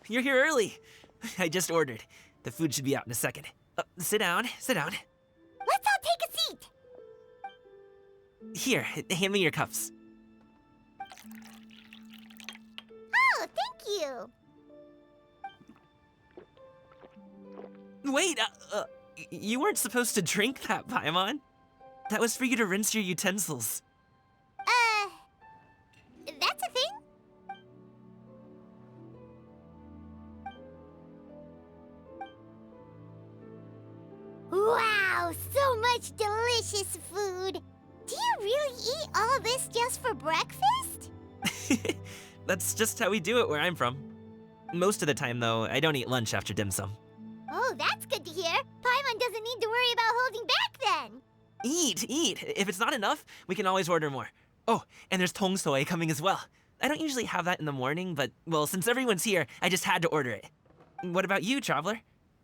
you're here early. I just ordered. The food should be out in a second. Sit down, sit down. Let's all take a seat. Here, hand me your cups. Oh, thank you. Wait, you weren't supposed to drink that, Paimon. That was for you to rinse your utensils. That's a thing? Wow, so much delicious food. Do you really eat all this just for breakfast? That's just how we do it where I'm from. Most of the time, though, I don't eat lunch after dim sum. Oh, that's good to hear. Paimon doesn't need to worry about holding back then. Eat! If it's not enough, we can always order more. Oh, and there's tong soy coming as well. I don't usually have that in the morning, but, well, since everyone's here, I just had to order it. What about you, traveler?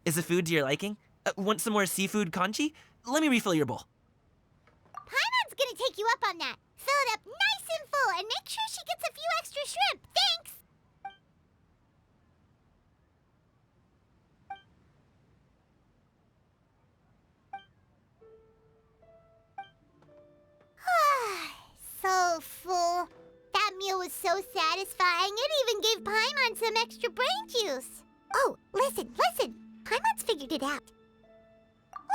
Is the food to your liking? Want some more seafood congee? Let me refill your bowl. Paimon's gonna take you up on that. Fill it up nice and full and make sure she gets a few extra shrimp. Thanks! So full. That meal was so satisfying, it even gave Paimon some extra brain juice. Oh, listen. Paimon's figured it out.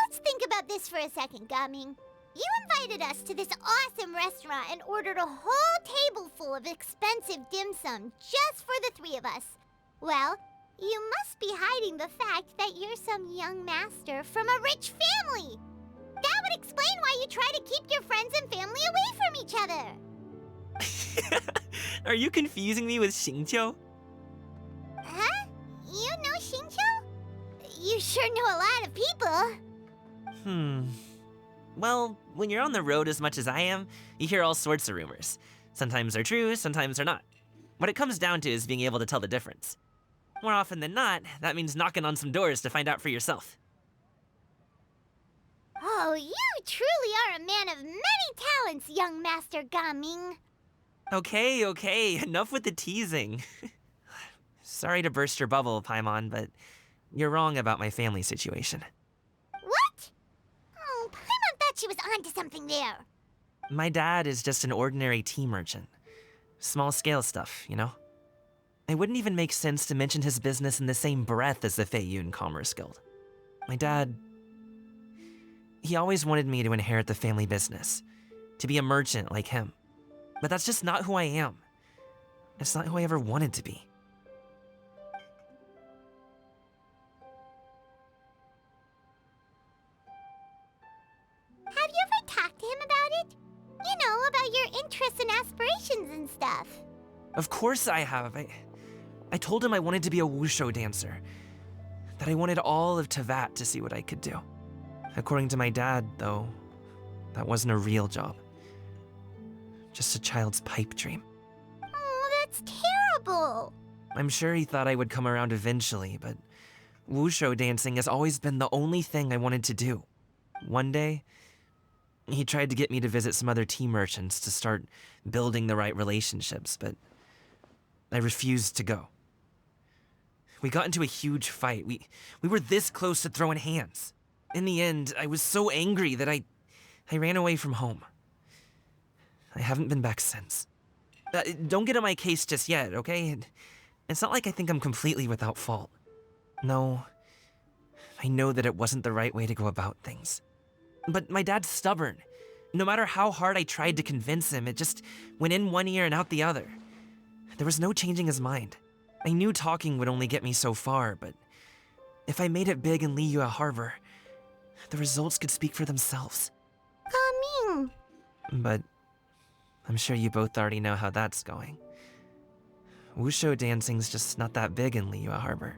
Let's think about this for a second, Gaming. You invited us to this awesome restaurant and ordered a whole table full of expensive dim sum just for the three of us. Well, you must be hiding the fact that you're some young master from a rich family. That would explain why you try to keep your friends and family away from each other. Are you confusing me with Xingqiu? Huh? You know Xingqiu? You sure know a lot of people. Well, when you're on the road as much as I am, you hear all sorts of rumors. Sometimes they're true, sometimes they're not. What it comes down to is being able to tell the difference. More often than not, that means knocking on some doors to find out for yourself. Oh, you truly are a man of many talents, young Master Gaming. Okay, enough with the teasing. Sorry to burst your bubble, Paimon, but you're wrong about my family situation. What? Oh, Paimon thought she was onto something there. My dad is just an ordinary tea merchant. Small scale stuff, you know? It wouldn't even make sense to mention his business in the same breath as the Xianyun Commerce Guild. My dad... he always wanted me to inherit the family business, to be a merchant like him. But that's just not who I am. It's not who I ever wanted to be. Have you ever talked to him about it? You know, about your interests and aspirations and stuff. Of course I have. I told him I wanted to be a wushu dancer. That I wanted all of Tevat to see what I could do. According to my dad, though, that wasn't a real job. Just a child's pipe dream. Oh, that's terrible. I'm sure he thought I would come around eventually, but wushu dancing has always been the only thing I wanted to do. One day, he tried to get me to visit some other tea merchants to start building the right relationships, but I refused to go. We got into a huge fight. We were this close to throwing hands. In the end, I was so angry that I ran away from home. I haven't been back since. Don't get on my case just yet, okay? It's not like I think I'm completely without fault. No, I know that it wasn't the right way to go about things. But my dad's stubborn. No matter how hard I tried to convince him, it just went in one ear and out the other. There was no changing his mind. I knew talking would only get me so far, but if I made it big in Liyue Harbor, the results could speak for themselves. Gaming. But I'm sure you both already know how that's going. Wushu dancing's just not that big in Liyue Harbor.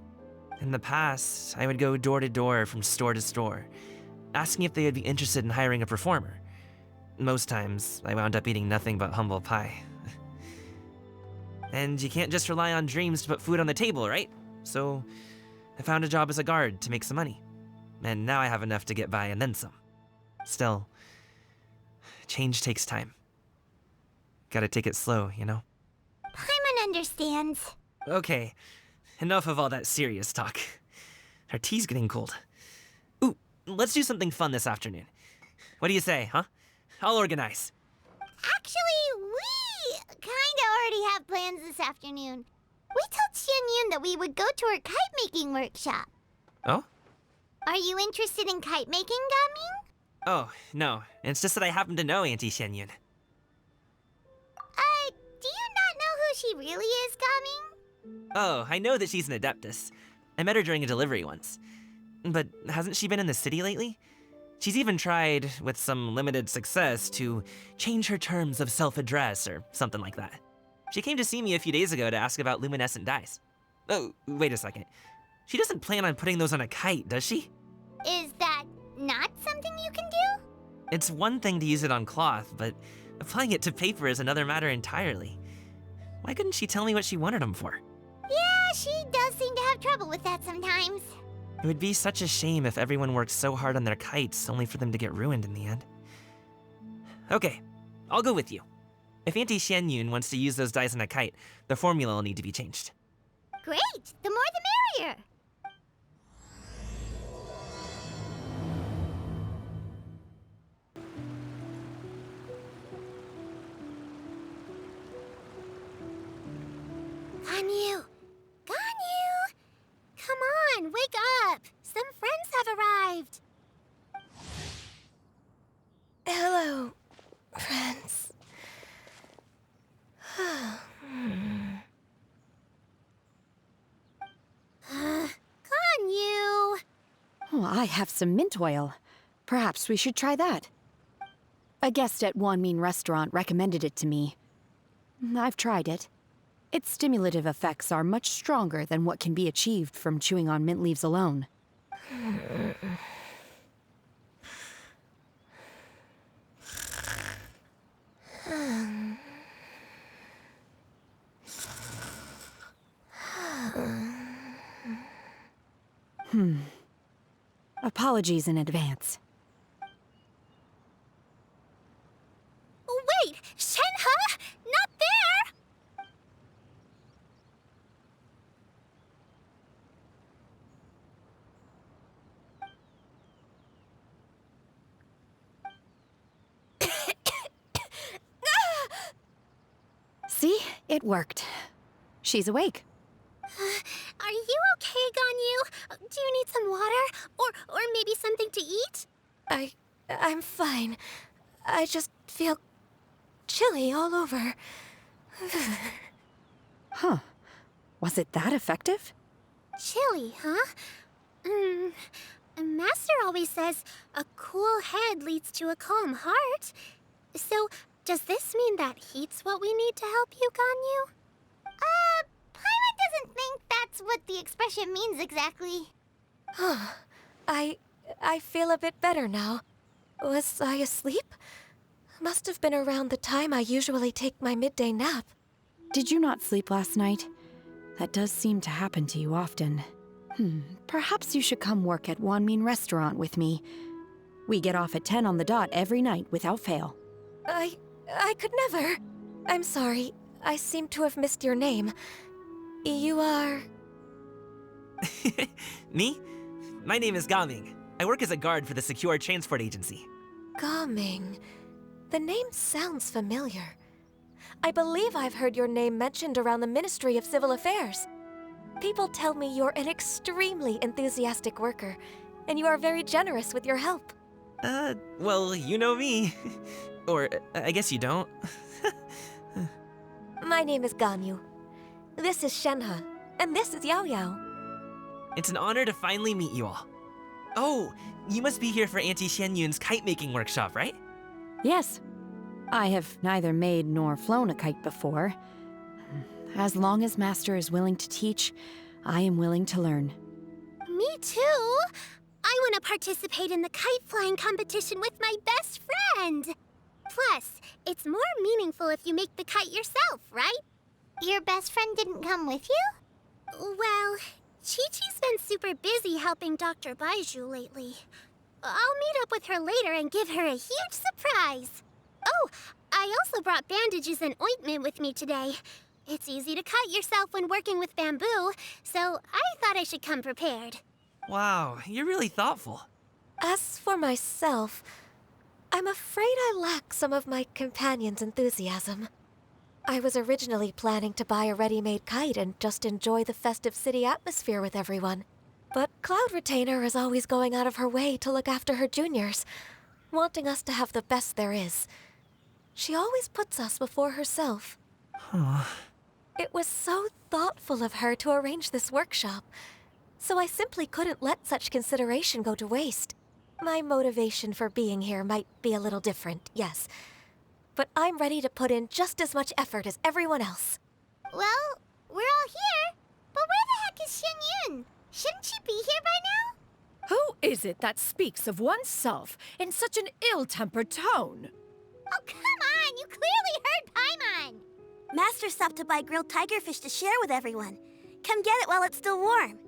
In the past, I would go door to door from store to store, asking if they would be interested in hiring a performer. Most times, I wound up eating nothing but humble pie. And you can't just rely on dreams to put food on the table, right? So I found a job as a guard to make some money. And now I have enough to get by and then some. Still, change takes time. Gotta take it slow, you know? Paimon understands. Okay, enough of all that serious talk. Our tea's getting cold. Ooh, let's do something fun this afternoon. What do you say, huh? I'll organize. Actually, we kinda already have plans this afternoon. We told Xianyun that we would go to her kite-making workshop. Oh? Are you interested in kite-making, Gaming? Oh, no. It's just that I happen to know Auntie Xianyun. Do you not know who she really is, Gaming? Oh, I know that she's an adeptus. I met her during a delivery once. But hasn't she been in the city lately? She's even tried, with some limited success, to change her terms of self-address or something like that. She came to see me a few days ago to ask about luminescent dyes. Oh, wait a second. She doesn't plan on putting those on a kite, does she? Is that not something you can do? It's one thing to use it on cloth, but applying it to paper is another matter entirely. Why couldn't she tell me what she wanted them for? Yeah, she does seem to have trouble with that sometimes. It would be such a shame if everyone worked so hard on their kites only for them to get ruined in the end. Okay, I'll go with you. If Auntie Xianyun wants to use those dyes on a kite, the formula will need to be changed. Great! The more the merrier! Ganyu! Ganyu! Come on, wake up! Some friends have arrived! Hello, friends. Ganyu! Oh, I have some mint oil. Perhaps we should try that. A guest at Wanmin Restaurant recommended it to me. I've tried it. Its stimulative effects are much stronger than what can be achieved from chewing on mint leaves alone. Apologies in advance. Wait! Shenhe? Not there! See? It worked. She's awake. Are you okay, Ganyu? Do you need some water? Or maybe something to eat? I'm fine. I just feel chilly all over. Huh. Was it that effective? Chilly, huh? Master always says a cool head leads to a calm heart. So, does this mean that heat's what we need to help you, Ganyu? Paimon doesn't think that's what the expression means exactly. I feel a bit better now. Was I asleep? Must have been around the time I usually take my midday nap. Did you not sleep last night? That does seem to happen to you often. Perhaps you should come work at Wanmin Restaurant with me. We get off at 10 on the dot every night without fail. I could never. I'm sorry. I seem to have missed your name. You are... Me? My name is Gaming. I work as a guard for the Secure Transport Agency. Gaming. The name sounds familiar. I believe I've heard your name mentioned around the Ministry of Civil Affairs. People tell me you're an extremely enthusiastic worker, and you are very generous with your help. Well, you know me. Or, I guess you don't. My name is Ganyu. This is Shenhe, and this is Yao Yao. It's an honor to finally meet you all. Oh, you must be here for Auntie Xianyun's kite-making workshop, right? Yes. I have neither made nor flown a kite before. As long as Master is willing to teach, I am willing to learn. Me too. I want to participate in the kite flying competition with my best friend. Plus, it's more meaningful if you make the kite yourself, right? Your best friend didn't come with you? Well, Chi-Chi's been super busy helping Dr. Baiju lately. I'll meet up with her later and give her a huge surprise. Oh, I also brought bandages and ointment with me today. It's easy to cut yourself when working with bamboo, so I thought I should come prepared. Wow, you're really thoughtful. As for myself, I'm afraid I lack some of my companion's enthusiasm. I was originally planning to buy a ready-made kite and just enjoy the festive city atmosphere with everyone. But Cloud Retainer is always going out of her way to look after her juniors, wanting us to have the best there is. She always puts us before herself. Huh. It was so thoughtful of her to arrange this workshop, so I simply couldn't let such consideration go to waste. My motivation for being here might be a little different, yes, but I'm ready to put in just as much effort as everyone else. Well, we're all here, but where the heck is Xianyun? Shouldn't she be here by now? Who is it that speaks of oneself in such an ill-tempered tone? Oh, come on! You clearly heard Paimon! Master stopped to buy grilled tigerfish to share with everyone. Come get it while it's still warm.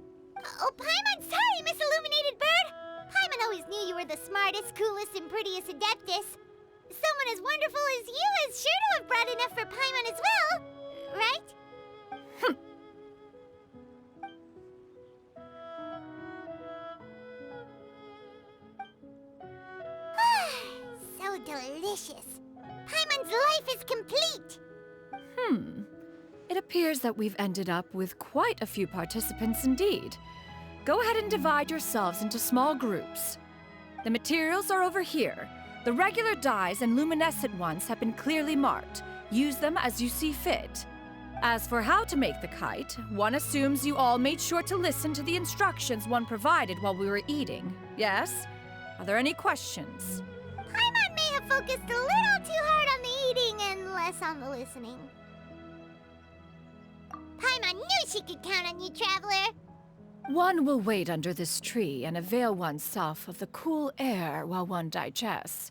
Oh, Paimon, sorry, Miss Illuminated Bird! Paimon always knew you were the smartest, coolest, and prettiest Adeptus. Someone as wonderful as you is sure to have brought enough for Paimon as well, right? So delicious. Paimon's life is complete. It appears that we've ended up with quite a few participants indeed. Go ahead and divide yourselves into small groups. The materials are over here. The regular dyes and luminescent ones have been clearly marked. Use them as you see fit. As for how to make the kite, one assumes you all made sure to listen to the instructions one provided while we were eating. Yes? Are there any questions? Paimon may have focused a little too hard on the eating and less on the listening. Paimon knew she could count on you, Traveler. One will wait under this tree and avail oneself of the cool air while one digests.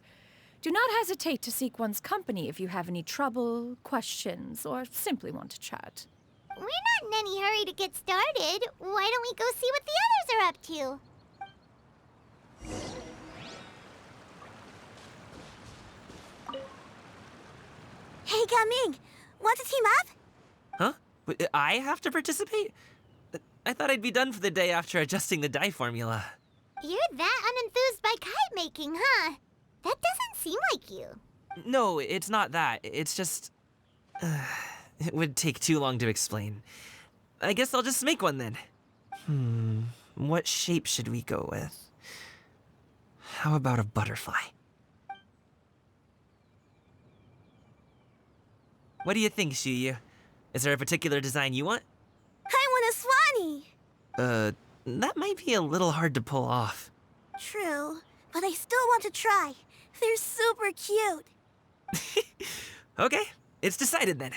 Do not hesitate to seek one's company if you have any trouble, questions, or simply want to chat. We're not in any hurry to get started. Why don't we go see what the others are up to? Hey, Gaming! Want to team up? Huh? Wait, I have to participate? I thought I'd be done for the day after adjusting the dye formula. You're that unenthused by kite making, huh? That doesn't seem like you. No, it's not that. It's just... it would take too long to explain. I guess I'll just make one then. What shape should we go with? How about a butterfly? What do you think, Xiyu? Is there a particular design you want? I want a swanee! That might be a little hard to pull off. True, but I still want to try. They're super cute. Okay, it's decided then.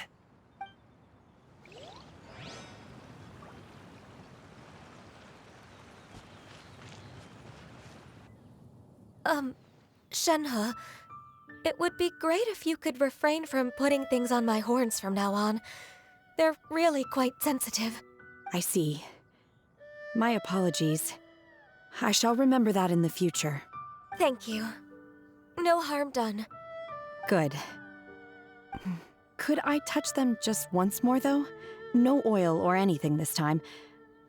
Shenhe, it would be great if you could refrain from putting things on my horns from now on. They're really quite sensitive. I see. My apologies. I shall remember that in the future. Thank you. No harm done. Good. Could I touch them just once more, though? No oil or anything this time.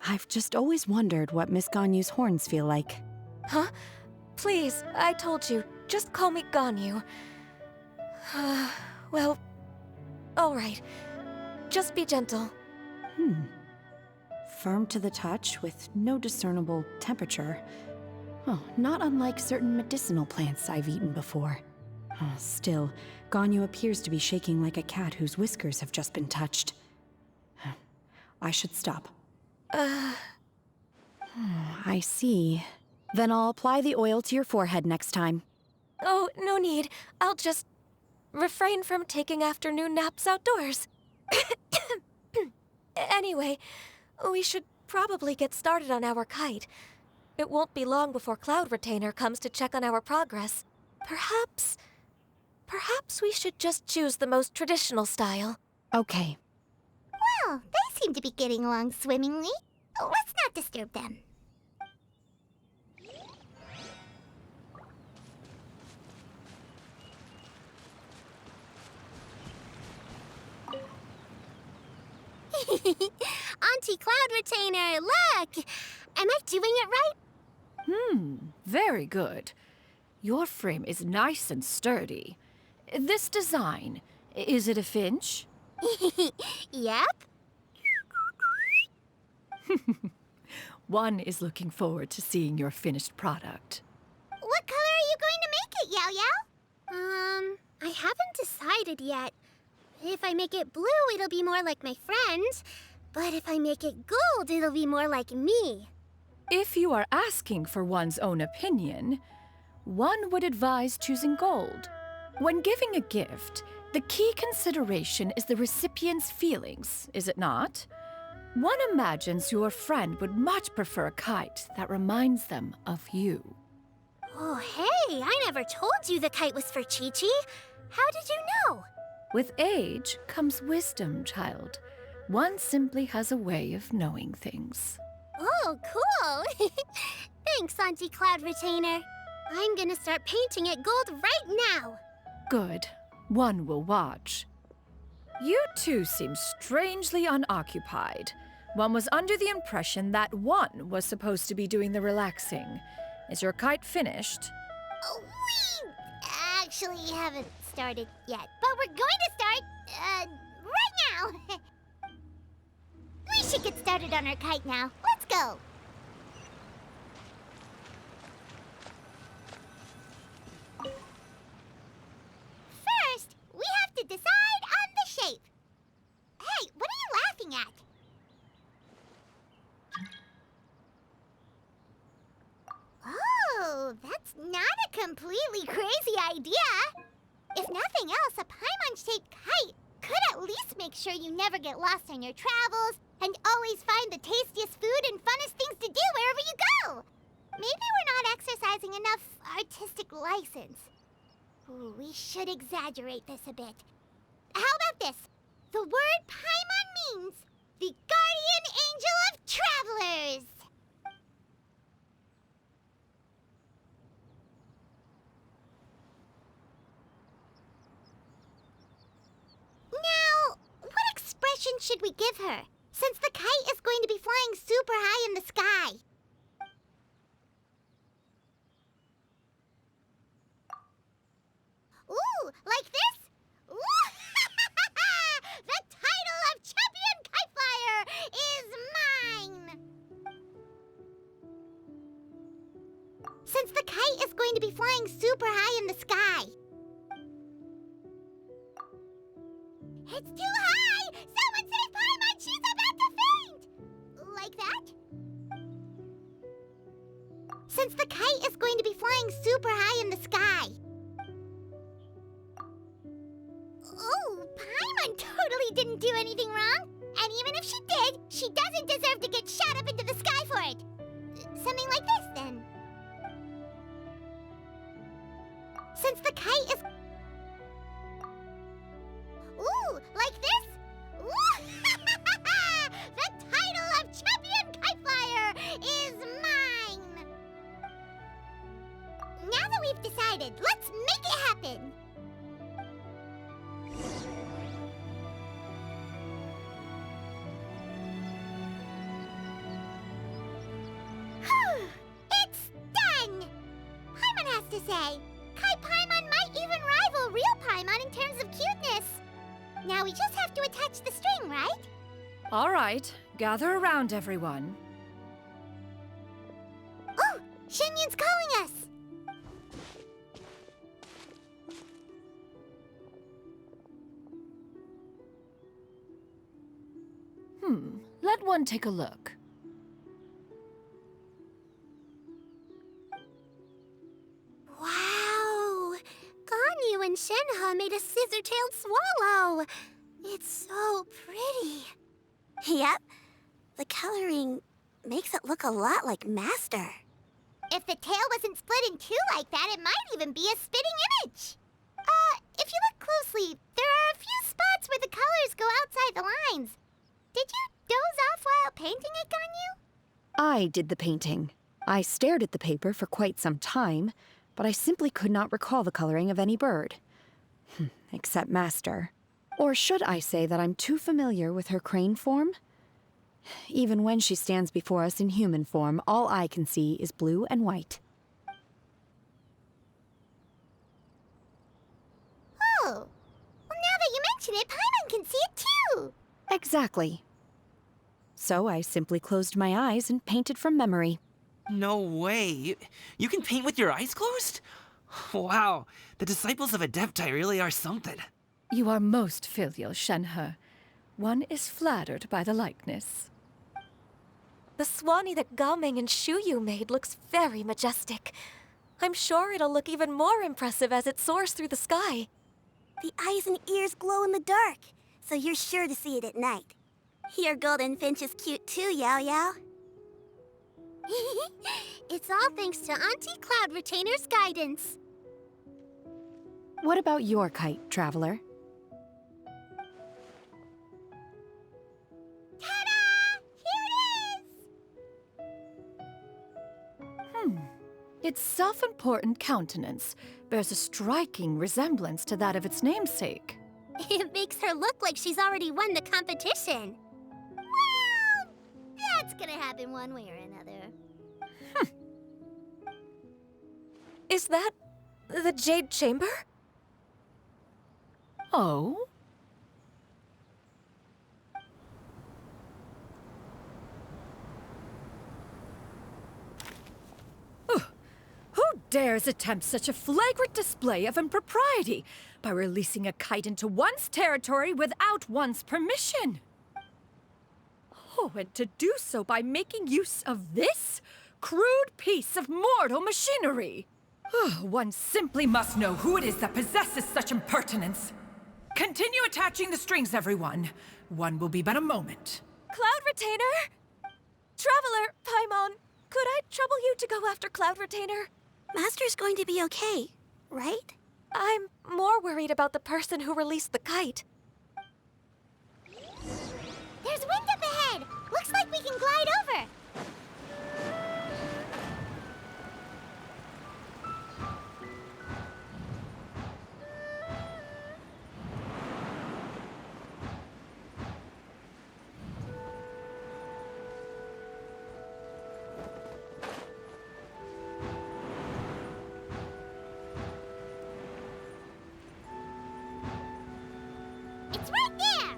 I've just always wondered what Miss Ganyu's horns feel like. Huh? Please, I told you, just call me Ganyu. Well, all right. Just be gentle. Firm to the touch with no discernible temperature. Oh, not unlike certain medicinal plants I've eaten before. Still, Ganyu appears to be shaking like a cat whose whiskers have just been touched. I should stop. I see. Then I'll apply the oil to your forehead next time. Oh, no need. I'll just refrain from taking afternoon naps outdoors. Anyway, we should probably get started on our kite. It won't be long before Cloud Retainer comes to check on our progress. Perhaps we should just choose the most traditional style. Okay. Well, they seem to be getting along swimmingly. Let's not disturb them. Auntie Cloud Retainer, look! Am I doing it right? Very good. Your frame is nice and sturdy. This design, is it a finch? Yep. One is looking forward to seeing your finished product. What color are you going to make it, Yao Yao? I haven't decided yet. If I make it blue, it'll be more like my friends. But if I make it gold, it'll be more like me. If you are asking for one's own opinion, one would advise choosing gold. When giving a gift, the key consideration is the recipient's feelings, is it not? One imagines your friend would much prefer a kite that reminds them of you. Oh, hey, I never told you the kite was for Chi-Chi. How did you know? With age comes wisdom, child. One simply has a way of knowing things. Oh, cool. Thanks, Auntie Cloud Retainer. I'm gonna start painting it gold right now. Good. One will watch. You two seem strangely unoccupied. One was under the impression that one was supposed to be doing the relaxing. Is your kite finished? Oh, we actually haven't started yet, but we're going to start, right now. We should get started on our kite now. Let's go. First, we have to decide on the shape. Hey, what are you laughing at? Oh, that's not a completely crazy idea. If nothing else, a Paimon-shaped kite could at least make sure you never get lost on your travels and always find the tastiest food and funnest things to do wherever you go. Maybe we're not exercising enough artistic license. Ooh, we should exaggerate this a bit. How about this? The word Paimon means the guardian angel of travelers. Now, what expression should we give her, since the kite is going to be flying super high in the sky? Ooh, like this? Ooh! The title of Champion Kite Flyer is mine! Since the kite is going to be flying super high in the sky. It's too high! Someone save Paimon! She's about to faint! Like that? Since the kite is going to be flying super high in the sky. Oh, Paimon totally didn't do anything wrong. And even if she did, she doesn't deserve to get shot up into the sky for it. Something like this, then. Since the kite is... Ooh, like this? Ooh! The title of Champion Kite Flyer is mine! Now that we've decided, let's make it happen! It's done! Paimon has to say, Kite Paimon might even rival real Paimon in terms of cuteness. Now we just have to attach the string, right? All right, gather around, everyone. Oh, Xianyun's calling us! Let one take a look. Wow! Ganyu and Shenhe made a scissor-tailed swallow. It's so pretty. Yep. The coloring makes it look a lot like Master. If the tail wasn't split in two like that, it might even be a spitting image. If you look closely, there are a few spots where the colors go outside the lines. Did you doze off while painting it, Ganyu? I did the painting. I stared at the paper for quite some time, but I simply could not recall the coloring of any bird. Except Master. Or should I say that I'm too familiar with her crane form? Even when she stands before us in human form, all I can see is blue and white. Oh, well, now that you mention it, Paimon can see it too. Exactly. So I simply closed my eyes and painted from memory. No way. You can paint with your eyes closed? Wow, the disciples of Adepti really are something. You are most filial, Shenhe. One is flattered by the likeness. The Swanee that Gaming and Shuyu made looks very majestic. I'm sure it'll look even more impressive as it soars through the sky. The eyes and ears glow in the dark, so you're sure to see it at night. Your golden finch is cute too, Yao Yao. It's all thanks to Auntie Cloud Retainer's guidance. What about your kite, Traveler? Ta-da! Here it is! Its self-important countenance bears a striking resemblance to that of its namesake. It makes her look like she's already won the competition. Well, that's gonna happen one way or another. Is that the Jade Chamber? Oh? Who dares attempt such a flagrant display of impropriety by releasing a kite into one's territory without one's permission? Oh, and to do so by making use of this crude piece of mortal machinery. One simply must know who it is that possesses such impertinence. Continue attaching the strings, everyone. One will be but a moment. Cloud Retainer? Traveler, Paimon, could I trouble you to go after Cloud Retainer? Master's going to be okay, right? I'm more worried about the person who released the kite. There's wind up ahead! Looks like we can glide over! It's right there!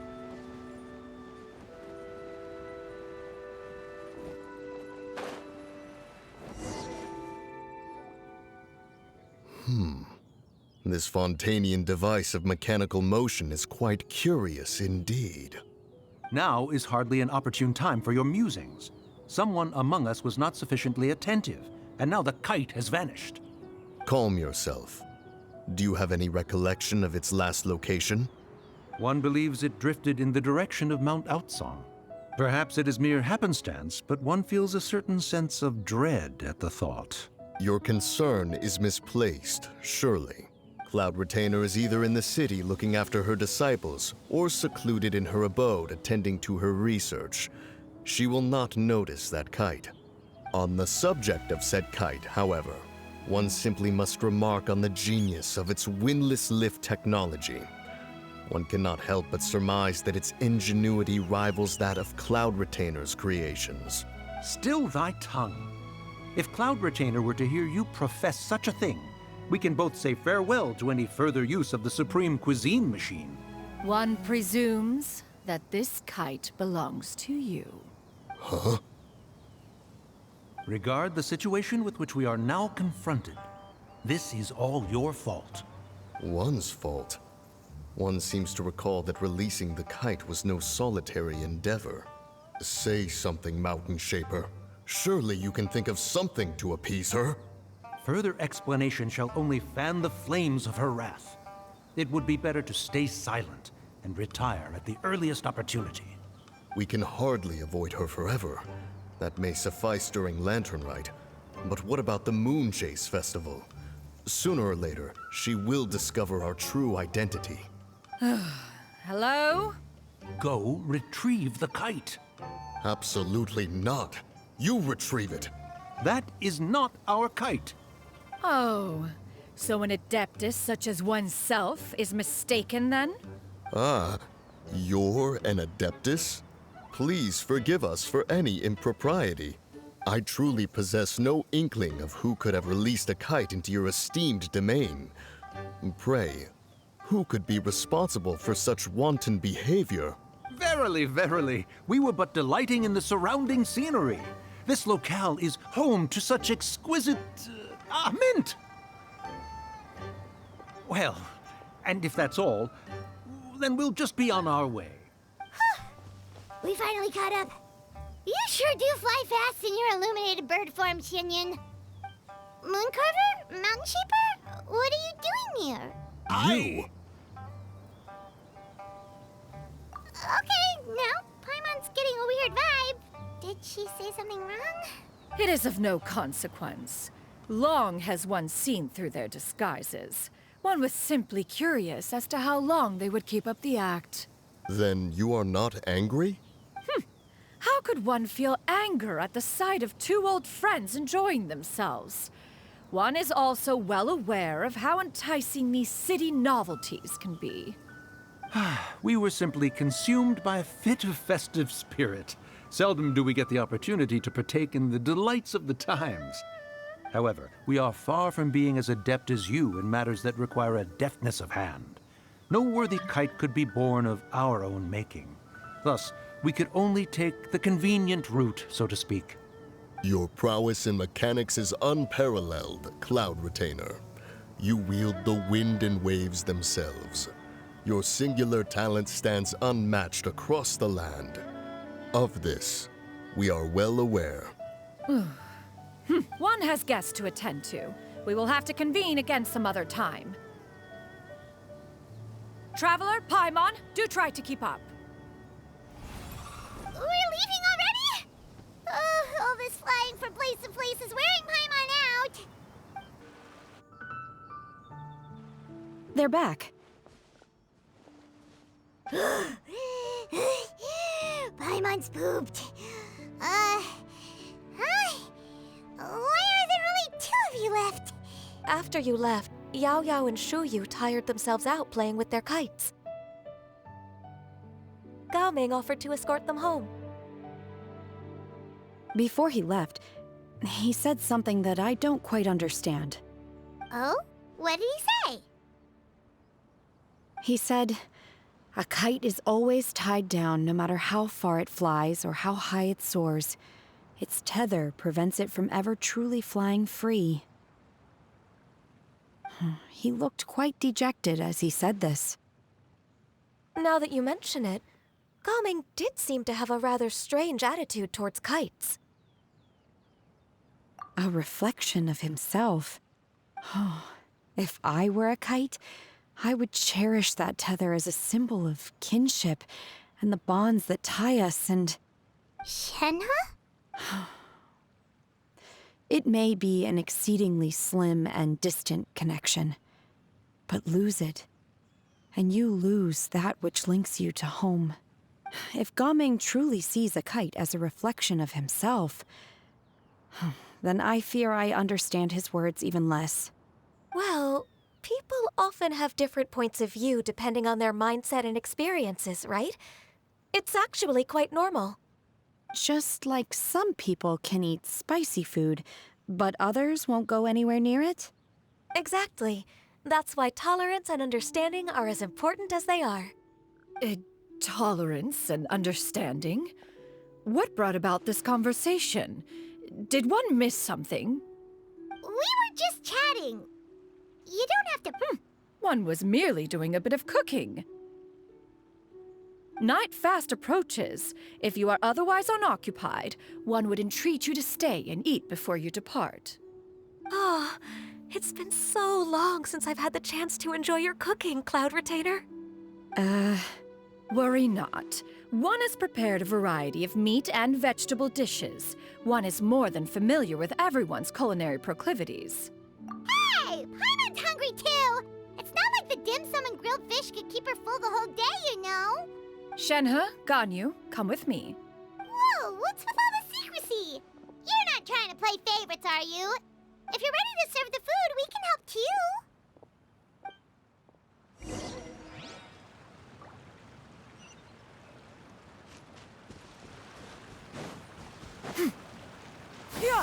This Fontanian device of mechanical motion is quite curious indeed. Now is hardly an opportune time for your musings. Someone among us was not sufficiently attentive, and now the kite has vanished. Calm yourself. Do you have any recollection of its last location? One believes it drifted in the direction of Mount Outsong. Perhaps it is mere happenstance, but one feels a certain sense of dread at the thought. Your concern is misplaced, surely. Cloud Retainer is either in the city looking after her disciples, or secluded in her abode attending to her research. She will not notice that kite. On the subject of said kite, however, one simply must remark on the genius of its windless lift technology. One cannot help but surmise that its ingenuity rivals that of Cloud Retainer's creations. Still thy tongue. If Cloud Retainer were to hear you profess such a thing, we can both say farewell to any further use of the Supreme Cuisine Machine. One presumes that this kite belongs to you. Huh? Regard the situation with which we are now confronted. This is all your fault. One's fault? One seems to recall that releasing the kite was no solitary endeavor. Say something, Mountain Shaper. Surely you can think of something to appease her. Further explanation shall only fan the flames of her wrath. It would be better to stay silent and retire at the earliest opportunity. We can hardly avoid her forever. That may suffice during Lantern Rite. But what about the Moon Chase Festival? Sooner or later, she will discover our true identity. Hello? Go retrieve the kite. Absolutely not. You retrieve it. That is not our kite. Oh, so an adeptus such as oneself is mistaken then? Ah, you're an adeptus? Please forgive us for any impropriety. I truly possess no inkling of who could have released a kite into your esteemed domain. Pray, who could be responsible for such wanton behavior? Verily, verily, we were but delighting in the surrounding scenery. This locale is home to such exquisite... mint! Well, and if that's all, then we'll just be on our way. We finally caught up. You sure do fly fast in your illuminated bird form, Xianyun. Mooncarver? Mountain Sheeper? What are you doing here? You? Okay, now Paimon's getting a weird vibe. Did she say something wrong? It is of no consequence. Long has one seen through their disguises. One was simply curious as to how long they would keep up the act. Then you are not angry? How could one feel anger at the sight of two old friends enjoying themselves? One is also well aware of how enticing these city novelties can be. We were simply consumed by a fit of festive spirit. Seldom do we get the opportunity to partake in the delights of the times. However, we are far from being as adept as you in matters that require a deftness of hand. No worthy kite could be born of our own making. Thus, we could only take the convenient route, so to speak. Your prowess in mechanics is unparalleled, Cloud Retainer. You wield the wind and waves themselves. Your singular talent stands unmatched across the land. Of this, we are well aware. One has guests to attend to. We will have to convene again some other time. Traveler, Paimon, do try to keep up. We're leaving already? Oh, all this flying from place to place is wearing Paimon out. They're back. Paimon's pooped. Hi. Why are there only two of you left? After you left, Yao Yao and Shuyu tired themselves out playing with their kites. Gao Ming offered to escort them home. Before he left, he said something that I don't quite understand. Oh? What did he say? He said, a kite is always tied down no matter how far it flies or how high it soars. Its tether prevents it from ever truly flying free. He looked quite dejected as he said this. Now that you mention it, Gao Ming did seem to have a rather strange attitude towards kites. A reflection of himself. If I were a kite, I would cherish that tether as a symbol of kinship and the bonds that tie us and... Shenhe? It may be an exceedingly slim and distant connection, but lose it, and you lose that which links you to home. If Gao Ming truly sees a kite as a reflection of himself, then I fear I understand his words even less. Well, people often have different points of view depending on their mindset and experiences, right? It's actually quite normal. Just like some people can eat spicy food, but others won't go anywhere near it? Exactly. That's why tolerance and understanding are as important as they are. Tolerance and understanding? What brought about this conversation? Did one miss something? We were just chatting. You don't have to... One was merely doing a bit of cooking. Night fast approaches. If you are otherwise unoccupied, one would entreat you to stay and eat before you depart. Oh, it's been so long since I've had the chance to enjoy your cooking, Cloud Retainer. Worry not. One has prepared a variety of meat and vegetable dishes. One is more than familiar with everyone's culinary proclivities. Hey! Paimon's hungry too! It's not like the dim sum and grilled fish could keep her full the whole day, you know! Shenhe, Ganyu, come with me. Whoa, what's with all the secrecy? You're not trying to play favorites, are you? If you're ready to serve the food, we can help too.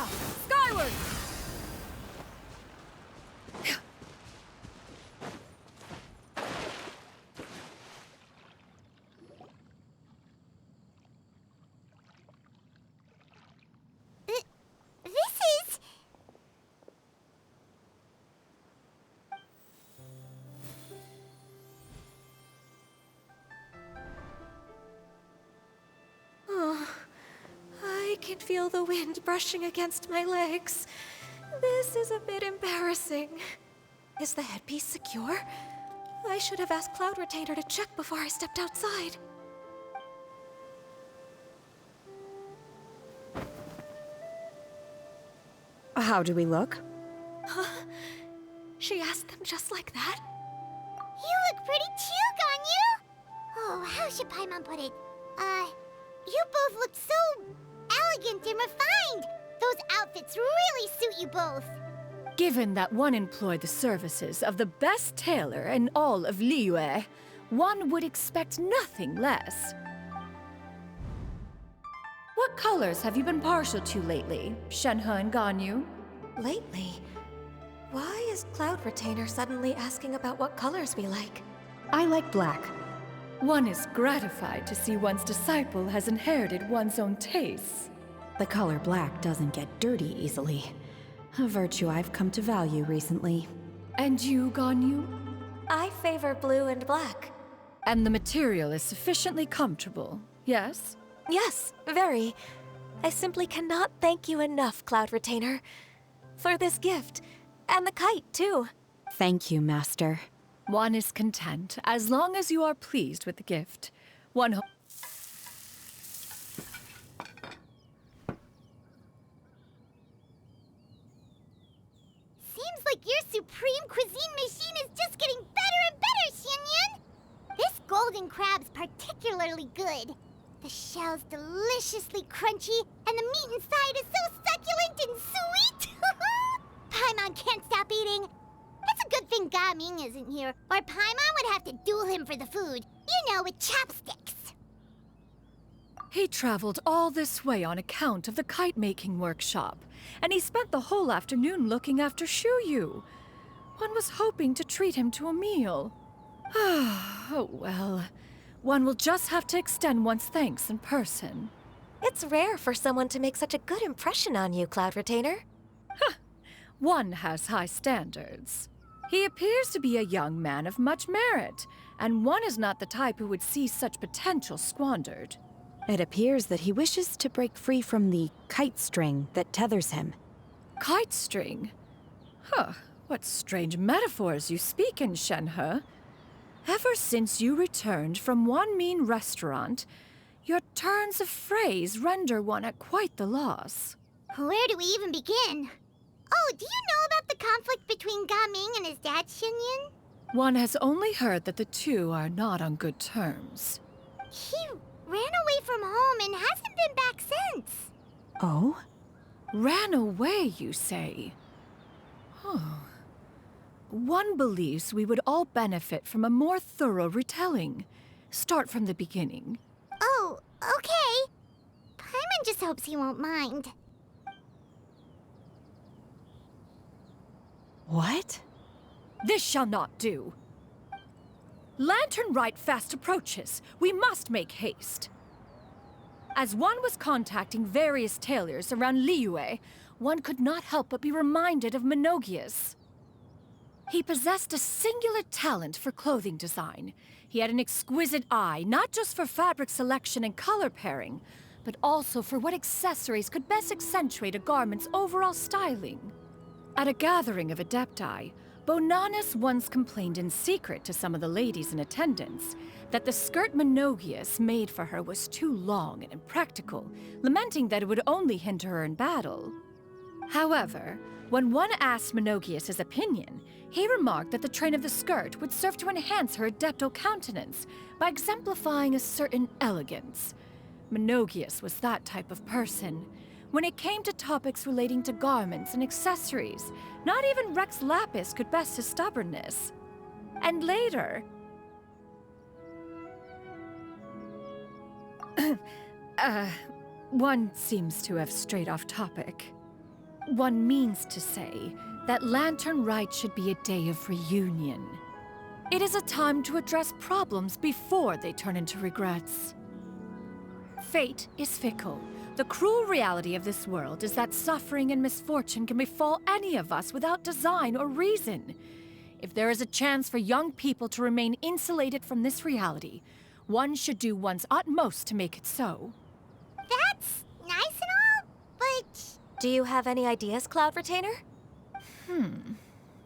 Hurrah! Skyward! This is... Oh, I can feel the wind brushing against my legs. This is a bit embarrassing. Is the headpiece secure? I should have asked Cloud Retainer to check before I stepped outside. How do we look? She asked them just like that? You look pretty too, Ganyu! Oh, how should Paimon put it? You both look so elegant and refined! Those outfits really suit you both. Given that one employed the services of the best tailor in all of Liyue, one would expect nothing less. What colors have you been partial to lately, Shenhe and Ganyu? Lately? Why is Cloud Retainer suddenly asking about what colors we like? I like black. One is gratified to see one's disciple has inherited one's own tastes. The color black doesn't get dirty easily. A virtue I've come to value recently. And you, Ganyu? I favor blue and black. And the material is sufficiently comfortable, yes? Yes, very. I simply cannot thank you enough, Cloud Retainer. For this gift. And the kite, too. Thank you, Master. One is content, as long as you are pleased with the gift. One Seems like your supreme cuisine machine is just getting better and better, Xianyun! This golden crab's particularly good. The shell's deliciously crunchy, and the meat inside is so succulent and sweet! Paimon can't stop eating. It's a good thing Gaming isn't here, or Paimon would have to duel him for the food. You know, with chopsticks. He traveled all this way on account of the kite-making workshop, and he spent the whole afternoon looking after Xianyun. One was hoping to treat him to a meal. Oh well. One will just have to extend one's thanks in person. It's rare for someone to make such a good impression on you, Cloud Retainer. One has high standards. He appears to be a young man of much merit, and one is not the type who would see such potential squandered. It appears that he wishes to break free from the kite string that tethers him. Kite string? Huh, what strange metaphors you speak in, Shenhe. Ever since you returned from one mean restaurant, your turns of phrase render one at quite the loss. Where do we even begin? Oh, do you know about the conflict between Gaming and his dad, Xianyun? One has only heard that the two are not on good terms. He ran away from home and hasn't been back since. Oh? Ran away, you say? Huh. One believes we would all benefit from a more thorough retelling. Start from the beginning. Oh, okay. Paimon just hopes he won't mind. What? This shall not do. Lantern Rite fast approaches. We must make haste. As one was contacting various tailors around Liyue, one could not help but be reminded of Menogias. He possessed a singular talent for clothing design. He had an exquisite eye, not just for fabric selection and color pairing, but also for what accessories could best accentuate a garment's overall styling. At a gathering of Adepti, Bonanis once complained in secret to some of the ladies in attendance that the skirt Menogias made for her was too long and impractical, lamenting that it would only hinder her in battle. However, when one asked Menogias his opinion, he remarked that the train of the skirt would serve to enhance her adeptal countenance by exemplifying a certain elegance. Menogias was that type of person. When it came to topics relating to garments and accessories, not even Rex Lapis could best his stubbornness. And later... one seems to have strayed off topic. One means to say that Lantern Rite should be a day of reunion. It is a time to address problems before they turn into regrets. Fate is fickle. The cruel reality of this world is that suffering and misfortune can befall any of us without design or reason. If there is a chance for young people to remain insulated from this reality, one should do one's utmost to make it so. That's nice and all, but... Do you have any ideas, Cloud Retainer?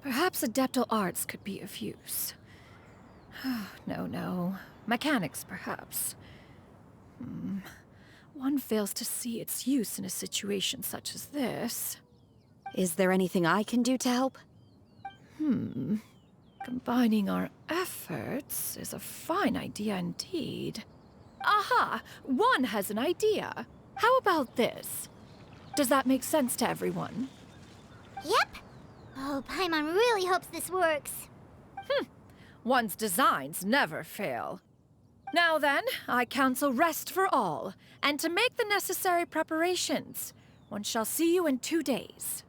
Perhaps adeptal arts could be of use. No. Mechanics, perhaps. One fails to see its use in a situation such as this. Is there anything I can do to help? Combining our efforts is a fine idea indeed. Aha! One has an idea. How about this? Does that make sense to everyone? Yep. Oh, Paimon really hopes this works. One's designs never fail. Now then, I counsel rest for all, and to make the necessary preparations. One shall see you in 2 days.